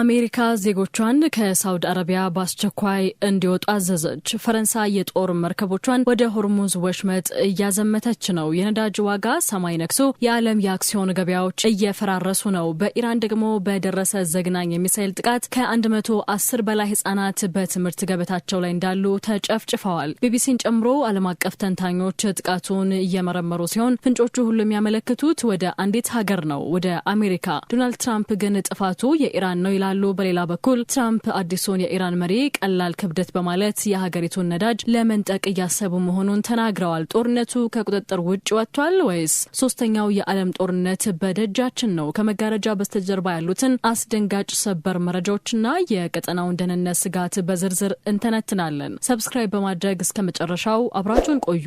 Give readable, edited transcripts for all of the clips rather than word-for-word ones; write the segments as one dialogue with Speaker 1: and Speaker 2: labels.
Speaker 1: አሜሪካ ዜጎቿን ከሳውዲ አረቢያ በአስቸኳይ እንዲወጡ አዘዘች። ፈረንሳይ የጦር መርከቦቿን ወደ ሆርሙዝ ወሽመጥ እያዘመተች ነው። የነዳጅ ዋጋ ሰማይ ነክሶ የዓለም የአክሲዮን ገበያዎች እየፈራረሱ ነው። በኢራን ደግሞ በደረሰ ዘግናኝ የሚሳኤል ጥቃት ከ110 በላይ ህጻናት በትምህርት ገበታቸው ላይ እንዳሉ ተጨፍጭፈዋል። ቢቢሲን ጨምሮ ዓለም አቀፍ ተንታኞች ጥቃቱን እየመረመሩ ሲሆን ፍንጮቹ ሁሉ የሚያመለክቱት ወደ አንዲት ሀገር ነው፣ ወደ አሜሪካ። ዶናልድ ትራምፕ ግን ጥፋቱ የኢራን ነው ይላሉ። በሌላ በኩል ትራምፕ አዲሱን የኢራን መሪ ቀላል ክብደት በማለት የሀገሪቱን ነዳጅ ለመንጠቅ እያሰቡ መሆኑን ተናግረዋል። ጦርነቱ ከቁጥጥር ውጭ ወጥቷል ወይስ ሶስተኛው የዓለም ጦርነት በደጃችን ነው? ከመጋረጃ በስተጀርባ ያሉትን አስደንጋጭ ሰበር መረጃዎችና የቀጠናውን ደህንነት ስጋት በዝርዝር እንተነትናለን። ሰብስክራይብ በማድረግ እስከ መጨረሻው አብራችሁን ቆዩ።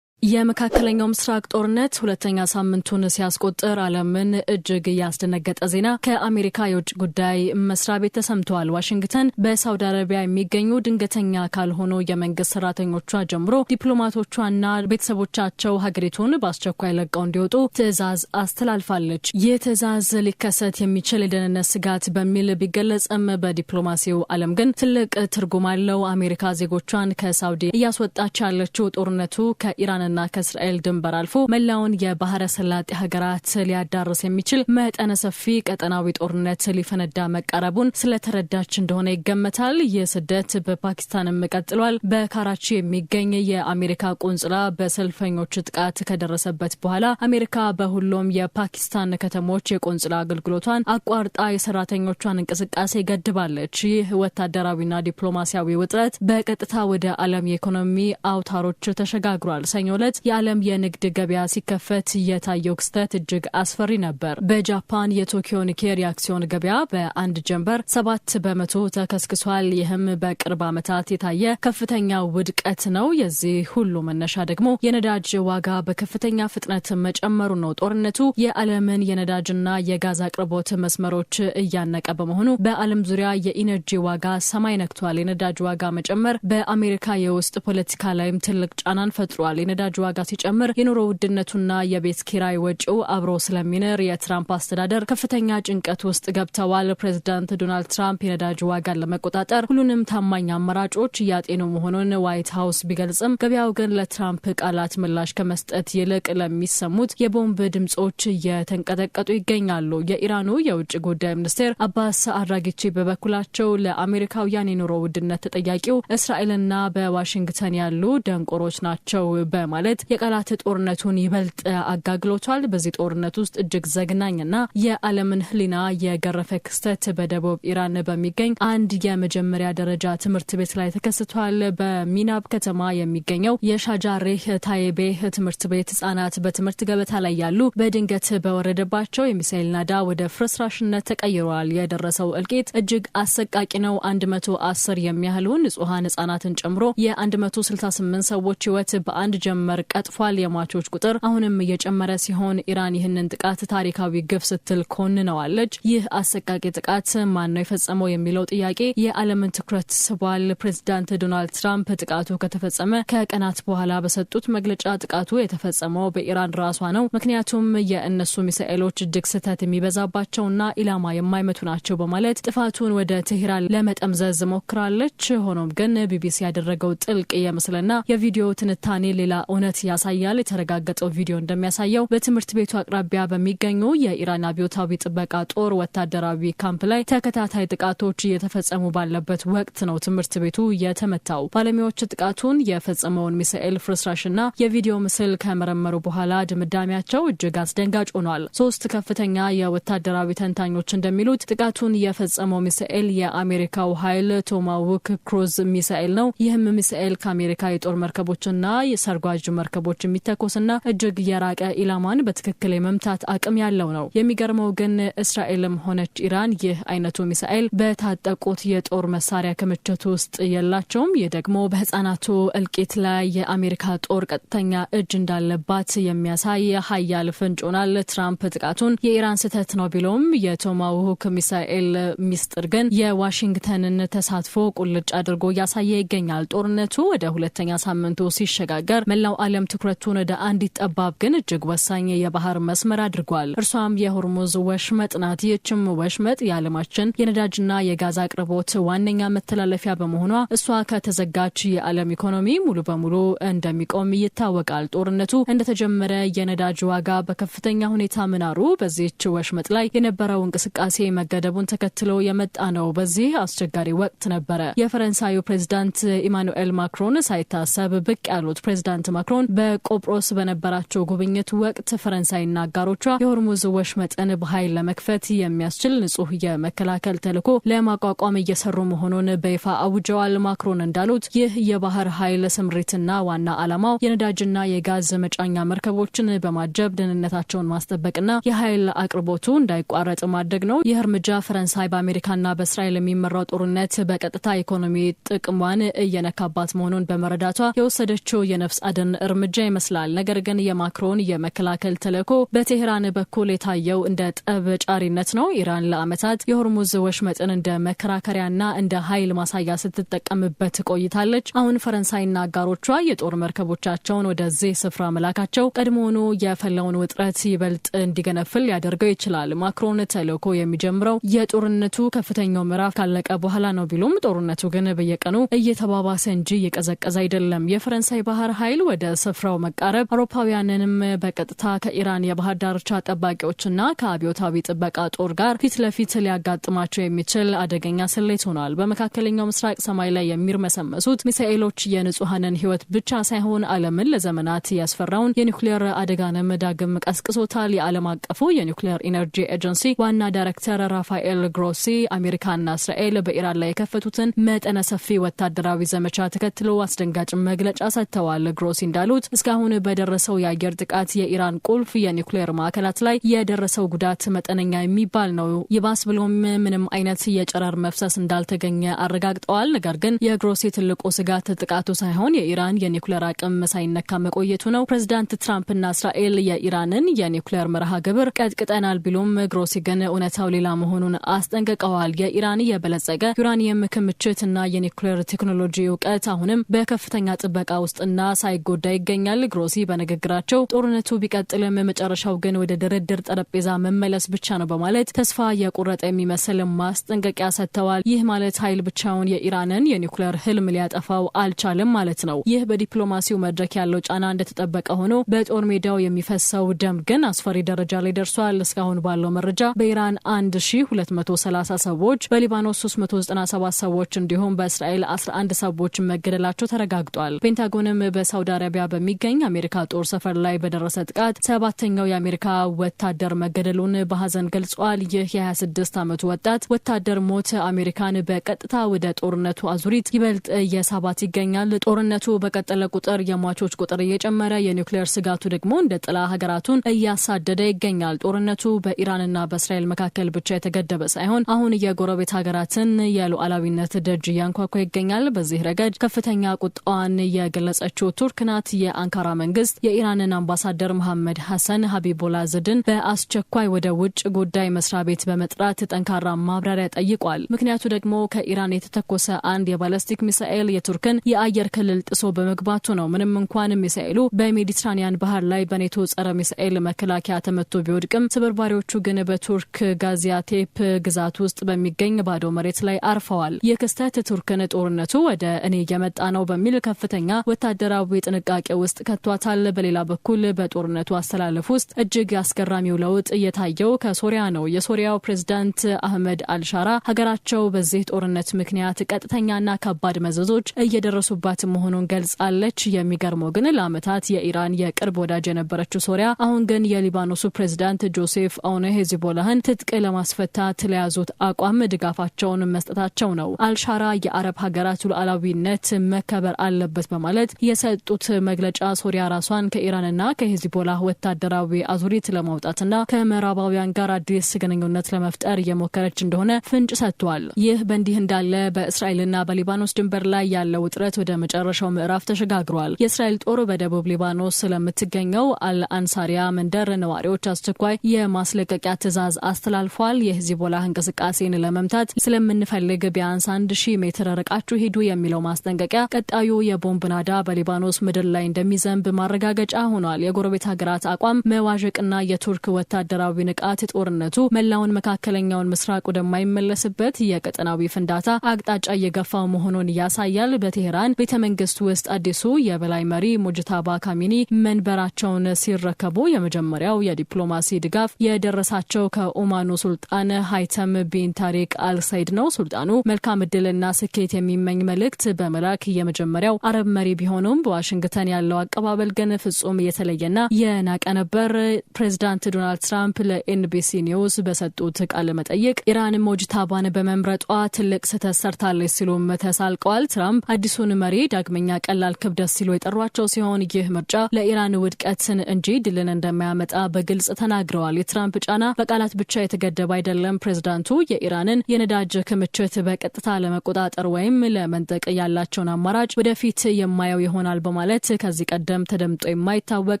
Speaker 1: የመካከለኛው ምስራቅ ጦርነት ሁለተኛ ሳምንቱን ሲያስቆጥር ዓለምን እጅግ ያስደነገጠ ዜና ከአሜሪካ የውጭ ጉዳይ መስሪያ ቤት ተሰምቷል። ዋሽንግተን በሳውዲ አረቢያ የሚገኙ ድንገተኛ ካልሆኑ የመንግስት ሰራተኞቿ ጀምሮ ዲፕሎማቶቿና ቤተሰቦቻቸው ሀገሪቱን በአስቸኳይ ለቀው እንዲወጡ ትዕዛዝ አስተላልፋለች። ይህ ትዕዛዝ ሊከሰት የሚችል የደህንነት ስጋት በሚል ቢገለጽም በዲፕሎማሲው ዓለም ግን ትልቅ ትርጉም አለው። አሜሪካ ዜጎቿን ከሳውዲ እያስወጣች ያለችው ጦርነቱ ከኢራን እና ከእስራኤል ድንበር አልፎ መላውን የባህረ ሰላጤ ሀገራት ሊያዳርስ የሚችል መጠነ ሰፊ ቀጠናዊ ጦርነት ሊፈነዳ መቃረቡን ስለተረዳች እንደሆነ ይገመታል። የስደት በፓኪስታንም ቀጥሏል። በካራቺ የሚገኝ የአሜሪካ ቆንጽላ በሰልፈኞች ጥቃት ከደረሰበት በኋላ አሜሪካ በሁሉም የፓኪስታን ከተሞች የቆንጽላ አገልግሎቷን አቋርጣ የሰራተኞቿን እንቅስቃሴ ገድባለች። ይህ ወታደራዊና ዲፕሎማሲያዊ ውጥረት በቀጥታ ወደ ዓለም የኢኮኖሚ አውታሮች ተሸጋግሯል። ሰኞ ዕለት የዓለም የንግድ ገበያ ሲከፈት የታየው ክስተት እጅግ አስፈሪ ነበር። በጃፓን የቶኪዮ ኒኬይ የአክሲዮን ገበያ በአንድ ጀንበር 7% ተከስክሷል። ይህም በቅርብ ዓመታት የታየ ከፍተኛ ውድቀት ነው። የዚህ ሁሉ መነሻ ደግሞ የነዳጅ ዋጋ በከፍተኛ ፍጥነት መጨመሩ ነው። ጦርነቱ የዓለምን የነዳጅና የጋዝ አቅርቦት መስመሮች እያነቀ በመሆኑ በዓለም ዙሪያ የኢነርጂ ዋጋ ሰማይ ነክቷል። የነዳጅ ዋጋ መጨመር በአሜሪካ የውስጥ ፖለቲካ ላይም ትልቅ ጫናን ፈጥሯል። የነዳጅ ዋጋ ሲጨምር የኑሮ ውድነቱና የቤት ኪራይ ወጪው አብሮ ስለሚነር የትራምፕ አስተዳደር ከፍተኛ ጭንቀት ውስጥ ገብተዋል። ፕሬዝዳንት ዶናልድ ትራምፕ የነዳጅ ዋጋን ለመቆጣጠር ሁሉንም ታማኝ አማራጮች እያጤኑ መሆኑን ዋይት ሀውስ ቢገልጽም ገበያው ግን ለትራምፕ ቃላት ምላሽ ከመስጠት ይልቅ ለሚሰሙት የቦምብ ድምጾች እየተንቀጠቀጡ ይገኛሉ። የኢራኑ የውጭ ጉዳይ ሚኒስቴር አባስ አራጊቺ በበኩላቸው ለአሜሪካውያን የኑሮ ውድነት ተጠያቂው እስራኤልና በዋሽንግተን ያሉ ደንቆሮች ናቸው በማለት የቃላት ጦርነቱን ይበልጥ አጋግሎቷል። በዚህ ጦርነት ውስጥ እጅግ ዘግናኝና የዓለምን ሕሊና የገረፈ ክስተት በደቡብ ኢራን በሚገኝ አንድ የመጀመሪያ ደረጃ ትምህርት ቤት ላይ ተከስቷል። በሚናብ ከተማ የሚገኘው የሻጃሬህ ታይቤህ ትምህርት ቤት ህጻናት በትምህርት ገበታ ላይ ያሉ በድንገት በወረደባቸው የሚሳኤል ናዳ ወደ ፍርስራሽነት ተቀይሯል። የደረሰው እልቂት እጅግ አሰቃቂ ነው። 110 የሚያህሉ ንጹሃን ህጻናትን ጨምሮ የ168 ሰዎች ህይወት በአንድ ጀመር ቀጥፏል። የሟቾች ቁጥር አሁንም እየጨመረ ሲሆን ኢራን ይህንን ጥቃት ታሪካዊ ግፍ ስትል ኮንነዋለች። ይህ አሰቃቂ ጥቃት ማን ነው የፈጸመው የሚለው ጥያቄ የዓለምን ትኩረት ስቧል። ፕሬዝዳንት ዶናልድ ትራምፕ ጥቃቱ ከተፈጸመ ከቀናት በኋላ በሰጡት መግለጫ ጥቃቱ የተፈጸመው በኢራን ራሷ ነው፣ ምክንያቱም የእነሱ ሚሳኤሎች እጅግ ስህተት የሚበዛባቸውና ኢላማ የማይመቱ ናቸው በማለት ጥፋቱን ወደ ቴህራን ለመጠምዘዝ ሞክራለች። ሆኖም ግን ቢቢሲ ያደረገው ጥልቅ የምስልና የቪዲዮ ትንታኔ ሌላ እውነት ያሳያል። የተረጋገጠው ቪዲዮ እንደሚያሳየው በትምህርት ቤቱ አቅራቢያ በሚገኙ የኢራን አብዮታዊ ጥበቃ ጦር ወታደራዊ ካምፕ ላይ ተከታታይ ጥቃቶች እየተፈጸሙ ባለበት ወቅት ነው ትምህርት ቤቱ የተመታው። ባለሙያዎች ጥቃቱን የፈጸመውን ሚሳኤል ፍርስራሽና የቪዲዮ ምስል ከመረመሩ በኋላ ድምዳሜያቸው እጅግ አስደንጋጭ ሆኗል። 3 ከፍተኛ የወታደራዊ ተንታኞች እንደሚሉት ጥቃቱን የፈጸመው ሚሳኤል የአሜሪካው ኃይል ቶማሃውክ ክሩዝ ሚሳኤል ነው። ይህም ሚሳኤል ከአሜሪካ የጦር መርከቦችና የሰርጓጅ መርከቦች የሚተኮስና እጅግ የራቀ ኢላማን በትክክል የመምታት አቅም ያለው ነው። የሚገርመው ግን እስራኤልም ሆነች ኢራን ይህ አይነቱ ሚሳኤል በታጠቁት የጦር መሳሪያ ክምችት ውስጥ የላቸውም። ይህ ደግሞ በህፃናቱ እልቂት ላይ የአሜሪካ ጦር ቀጥተኛ እጅ እንዳለባት የሚያሳይ ኃያል ፍንጭ ሆኗል። ትራምፕ ጥቃቱን የኢራን ስህተት ነው ቢለውም የቶማሃውክ ሚሳኤል ሚስጥር ግን የዋሽንግተንን ተሳትፎ ቁልጭ አድርጎ እያሳየ ይገኛል። ጦርነቱ ወደ ሁለተኛ ሳምንቱ ሲሸጋገር መላው ዓለም ትኩረቱን ወደ አንዲት ጠባብ ግን እጅግ ወሳኝ የባህር መስመር አድርጓል። እርሷም የሆርሙዝ ወሽመጥ ናት። ይህችም ወሽመጥ የዓለማችን የነዳጅና የጋዝ አቅርቦት ዋነኛ መተላለፊያ በመሆኗ እሷ ከተዘጋች የዓለም ኢኮኖሚ ሙሉ በሙሉ እንደሚቆም ይታወቃል። ጦርነቱ እንደተጀመረ የነዳጅ ዋጋ በከፍተኛ ሁኔታ መናሩ በዚህች ወሽመጥ ላይ የነበረው እንቅስቃሴ መገደቡን ተከትሎ የመጣ ነው። በዚህ አስቸጋሪ ወቅት ነበረ የፈረንሳዩ ፕሬዝዳንት ኢማኑኤል ማክሮን ሳይታሰብ ብቅ ያሉት። ፕሬዝዳንት ማክሮን በቆጵሮስ በነበራቸው ጉብኝት ወቅት ፈረንሳይና አጋሮቿ የሆርሙዝ ወሽመጥን በኃይል ለመክፈት የሚያስችል ንጹህ የመከላከል ተልዕኮ ለማቋቋም እየሰሩ መሆኑን በይፋ አውጀዋል። ማክሮን እንዳሉት ይህ የባህር ኃይል ስምሪትና ዋና ዓላማው የነዳጅና የጋዝ መጫኛ መርከቦችን በማጀብ ደህንነታቸውን ማስጠበቅና የኃይል አቅርቦቱ እንዳይቋረጥ ማድረግ ነው። ይህ እርምጃ ፈረንሳይ በአሜሪካና በእስራኤል የሚመራው ጦርነት በቀጥታ ኢኮኖሚ ጥቅሟን እየነካባት መሆኑን በመረዳቷ የወሰደችው የነፍስ አድን እርምጃ ይመስላል። ነገር ግን የማክሮን የመከላከል ተልዕኮ በቴህራን በኩል የታየው እንደ ጠብ ጫሪነት ነው። ኢራን ለዓመታት የሆርሙዝ ወሽመጥን እንደ መከራከሪያና እንደ ኃይል ማሳያ ስትጠቀምበት ቆይታለች። አሁን ፈረንሳይና አጋሮቿ የጦር መርከቦቻቸውን ወደዚህ ስፍራ መላካቸው ቀድሞውኑ የፈላውን ውጥረት ይበልጥ እንዲገነፍል ያደርገው ይችላል። ማክሮን ተልዕኮ የሚጀምረው የጦርነቱ ከፍተኛው ምዕራፍ ካለቀ በኋላ ነው ቢሉም ጦርነቱ ግን በየቀኑ እየተባባሰ እንጂ እየቀዘቀዘ አይደለም። የፈረንሳይ ባህር ኃይል ወደ ስፍራው መቃረብ አውሮፓውያንንም በቀጥታ ከኢራን የባህር ዳርቻ ጠባቂዎችና ከአብዮታዊ ጥበቃ ጦር ጋር ፊት ለፊት ሊያጋጥማቸው የሚችል አደገኛ ስሌት ሆኗል። በመካከለኛው ምስራቅ ሰማይ ላይ የሚርመሰመሱት ሚሳኤሎች የንጹሃንን ሕይወት ብቻ ሳይሆን ዓለምን ለዘመናት ያስፈራውን የኒውክሌር አደጋንም ዳግም ቀስቅሶታል። የዓለም አቀፉ የኒውክሌር ኢነርጂ ኤጀንሲ ዋና ዳይሬክተር ራፋኤል ግሮሲ አሜሪካና እስራኤል በኢራን ላይ የከፈቱትን መጠነ ሰፊ ወታደራዊ ዘመቻ ተከትሎ አስደንጋጭ መግለጫ ሰጥተዋል። ግሮሲ እንዳሉት እስካሁን በደረሰው የአየር ጥቃት የኢራን ቁልፍ የኒውክሌር ማዕከላት ላይ የደረሰው ጉዳት መጠነኛ የሚባል ነው። ይባስ ብሎም ምንም አይነት የጨረር መፍሰስ እንዳልተገኘ አረጋግጠዋል። ነገር ግን የግሮሲ ትልቁ ስጋት ጥቃቱ ሳይሆን የኢራን የኒውክሌር አቅም ሳይነካ መቆየቱ ነው። ፕሬዝዳንት ትራምፕና እስራኤል የኢራንን የኒውክሌር መርሃ ግብር ቀጥቅጠናል ቢሉም ግሮሲ ግን እውነታው ሌላ መሆኑን አስጠንቅቀዋል። የኢራን የበለጸገ ዩራኒየም ክምችትና የኒውክሌር ቴክኖሎጂ እውቀት አሁንም በከፍተኛ ጥበቃ ውስጥና ሳይጎዳ ይገኛል። ግሮሲ በንግግራቸው ጦርነቱ ቢቀጥልም መጨረሻው ግን ወደ ድርድር ጠረጴዛ መመለስ ብቻ ነው በማለት ተስፋ የቆረጠ የሚመስል ማስጠንቀቂያ ሰጥተዋል። ይህ ማለት ኃይል ብቻውን የኢራንን የኒውክሌር ህልም ሊያጠፋው አልቻለም ማለት ነው። ይህ በዲፕሎማሲው መድረክ ያለው ጫና እንደተጠበቀ ሆኖ በጦር ሜዳው የሚፈሰው ደም ግን አስፈሪ ደረጃ ላይ ደርሷል። እስካሁን ባለው መረጃ በኢራን 1230 ሰዎች፣ በሊባኖስ 397 ሰዎች እንዲሁም በእስራኤል 11 ሰዎች መገደላቸው ተረጋግጧል። ፔንታጎንም በሳውዲ አረቢያ በሚገኝ አሜሪካ ጦር ሰፈር ላይ በደረሰ ጥቃት 7ኛው የአሜሪካ ወታደር መገደሉን በሐዘን ገልጿል። ይህ የ26 ዓመቱ ወታደር ሞት አሜሪካን በቀጥታ ወደ ጦርነቱ አዙሪት ይበልጥ እየሳባት ይገኛል። ጦርነቱ በቀጠለ ቁጥር የሟቾች ቁጥር እየጨመረ የኒውክሌር ስጋቱ ደግሞ እንደ ጥላ ሀገራቱን እያሳደደ ይገኛል። ጦርነቱ በኢራንና በእስራኤል መካከል ብቻ የተገደበ ሳይሆን አሁን የጎረቤት ሀገራትን የሉዓላዊነት ደጅ እያንኳኳ ይገኛል። በዚህ ረገድ ከፍተኛ ቁጣዋን የገለጸችው ቱርክ ናት። የአንካራ መንግስት የኢራንን አምባሳደር መሐመድ ሐሰን ሀቢቦላዝድን በአስቸኳይ ወደ ውጭ ጉዳይ መስሪያ ቤት በመጥራት ጠንካራ ማብራሪያ ጠይቋል። ምክንያቱ ደግሞ ከኢራን የተተኮሰ አንድ የባለስቲክ ሚሳኤል የቱርክን የአየር ክልል ጥሶ በመግባቱ ነው። ምንም እንኳን ሚሳኤሉ በሜዲትራኒያን ባህር ላይ በኔቶ ጸረ ሚሳኤል መከላከያ ተመቶ ቢወድቅም ስብርባሪዎቹ ግን በቱርክ ጋዚያቴፕ ግዛት ውስጥ በሚገኝ ባዶ መሬት ላይ አርፈዋል። ይህ ክስተት ቱርክን ጦርነቱ ወደ እኔ የመጣ ነው በሚል ከፍተኛ ወታደራዊ ጥንቃቄ ውስጥ ከቷታል። በሌላ በኩል በጦርነቱ አስተላለፍ ውስጥ እጅግ አስገራሚው ለውጥ እየታየው ከሶሪያ ነው። የሶሪያው ፕሬዝዳንት አህመድ አልሻራ ሀገራቸው በዚህ ጦርነት ምክንያት ቀጥተኛና ከባድ መዘዞች እየደረሱባት መሆኑን ገልጻለች። የሚገርመው ግን ለዓመታት የኢራን የቅርብ ወዳጅ የነበረችው ሶሪያ አሁን ግን የሊባኖሱ ፕሬዝዳንት ጆሴፍ አውነ ሄዝቦላህን ትጥቅ ለማስፈታት ለያዙት አቋም ድጋፋቸውን መስጠታቸው ነው። አልሻራ የአረብ ሀገራት ሉዓላዊነት መከበር አለበት በማለት የሰጡት መግለጫ ሶሪያ ራሷን ከኢራንና ከሄዝቦላ ወታደራዊ አዙሪት ለማውጣትና ከምዕራባውያን ጋር አዲስ ግንኙነት ለመፍጠር እየሞከረች እንደሆነ ፍንጭ ሰጥቷል። ይህ በእንዲህ እንዳለ በእስራኤልና በሊባኖስ ድንበር ላይ ያለው ውጥረት ወደ መጨረሻው ምዕራፍ ተሸጋግሯል። የእስራኤል ጦር በደቡብ ሊባኖስ ስለምትገኘው አልአንሳሪያ መንደር ነዋሪዎች አስቸኳይ የማስለቀቂያ ትዕዛዝ አስተላልፏል። የሄዝቦላ እንቅስቃሴን ለመምታት ስለምንፈልግ ቢያንስ 1000 ሜትር ርቃችሁ ሂዱ የሚለው ማስጠንቀቂያ ቀጣዩ የቦምብ ናዳ በሊባኖስ ምድር ላይ እንደሚዘንብ ማረጋገጫ ሆኗል። የጎረቤት ሀገራት አቋም መዋዠቅና የቱርክ ወታደራዊ ንቃት ጦርነቱ መላውን መካከለኛውን ምስራቅ ወደማይመለስበት የቀጠናዊ ፍንዳታ አቅጣጫ እየገፋው መሆኑን ያሳያል። በቴህራን ቤተመንግስት ውስጥ አዲሱ የበላይ መሪ ሙጅታባ ካሚኒ መንበራቸውን ሲረከቡ የመጀመሪያው የዲፕሎማሲ ድጋፍ የደረሳቸው ከኦማኑ ሱልጣን ሃይተም ቢን ታሪክ አልሳይድ ነው። ሱልጣኑ መልካም ዕድልና ስኬት የሚመኝ መልእክት በመላክ የመጀመሪያው አረብ መሪ ቢሆኑም በዋሽንግተን ያለው አቀባበል ግን ፍጹም የተለየና የናቀ ነበር። ፕሬዝዳንት ዶናልድ ትራምፕ ለኤንቢሲ ኒውስ በሰጡት ቃለ መጠይቅ ኢራን ሙጅታባን በመምረጧ ትልቅ ስህተት ሰርታለች ሲሉም ተሳልቀዋል። ትራምፕ አዲሱን መሪ ዳግመኛ ቀላል ክብደት ሲሉ የጠሯቸው ሲሆን ይህ ምርጫ ለኢራን ውድቀትን እንጂ ድልን እንደማያመጣ በግልጽ ተናግረዋል። የትራምፕ ጫና በቃላት ብቻ የተገደበ አይደለም። ፕሬዝዳንቱ የኢራንን የነዳጅ ክምችት በቀጥታ ለመቆጣጠር ወይም ለመንጠቅ ያላቸውን አማራጭ ወደፊት የማየው ይሆናል በማለት ከዚህ ቀደም ተደምጦ የማይታወቅ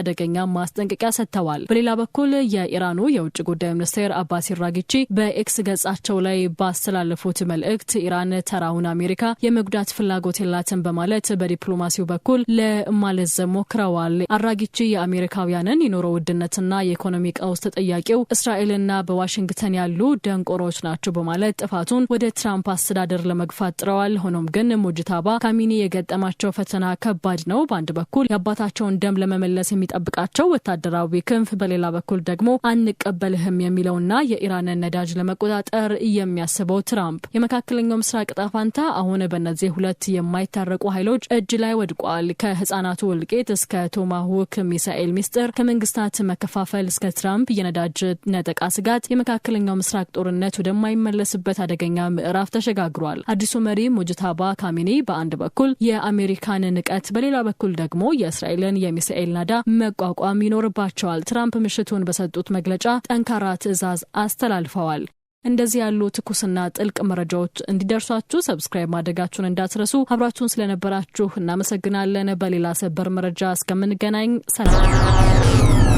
Speaker 1: አደገኛ ማስጠንቀቂያ ሰጥተዋል። በሌላ በኩል የኢራኑ የውጭ ጉዳይ ሚኒስቴር አባስ ኢራጊቺ በኤክስ ገጻቸው ላይ ባስተላለፉት መልእክት ኢራን ተራውን አሜሪካ የመጉዳት ፍላጎት የላትም በማለት በዲፕሎማሲው በኩል ለማለዘብ ሞክረዋል። አራጊቺ የአሜሪካውያንን የኑሮ ውድነትና የኢኮኖሚ ቀውስ ተጠያቂው እስራኤልና በዋሽንግተን ያሉ ደንቆሮች ናቸው በማለት ጥፋቱን ወደ ትራምፕ አስተዳደር ለመግፋት ጥረዋል። ሆኖም ግን ሙጅታባ ካሚኒ የገጠማቸው ፈተና ከባድ ነው። በአንድ በኩል የአባታቸውን ደም ለመመለስ የሚጠብቃቸው ወታደራዊ ክንፍ፣ በሌላ በኩል ደግሞ አንቀበልህም የሚለውና የኢራንን ነዳጅ ለመቆጣጠር የሚያስበው ትራምፕ። የመካከለኛው ምስራቅ ዕጣ ፈንታ አሁን በእነዚህ ሁለት የማይታረቁ ኃይሎች እጅ ላይ ወድቋል። ከህፃናቱ እልቂት እስከ ቶማሁክ ሚሳኤል ሚስጥር፣ ከመንግስታት መከፋፈል እስከ ትራምፕ የነዳጅ ነጠቃ ስጋት የመካከለኛው ምስራቅ ጦርነት ወደማይመለስበት አደገኛ ምዕራፍ ተሸጋግሯል። አዲሱ መሪ ሙጅታባ ካሚኒ በአንድ በኩል የአሜሪካን ንቀት፣ በሌላ በኩል ደግሞ የእስራኤልን የሚሳኤል ናዳ መቋቋም ይኖርባቸዋል። ትራምፕ ምሽቱን በሰጡት መግለጫ ጠንካራ ትዕዛዝ አስተላልፈዋል። እንደዚህ ያሉ ትኩስና ጥልቅ መረጃዎች እንዲደርሷችሁ ሰብስክራይብ ማድረጋችሁን እንዳትረሱ። አብራችሁን ስለነበራችሁ እናመሰግናለን። በሌላ ሰበር መረጃ እስከምንገናኝ ሰላም።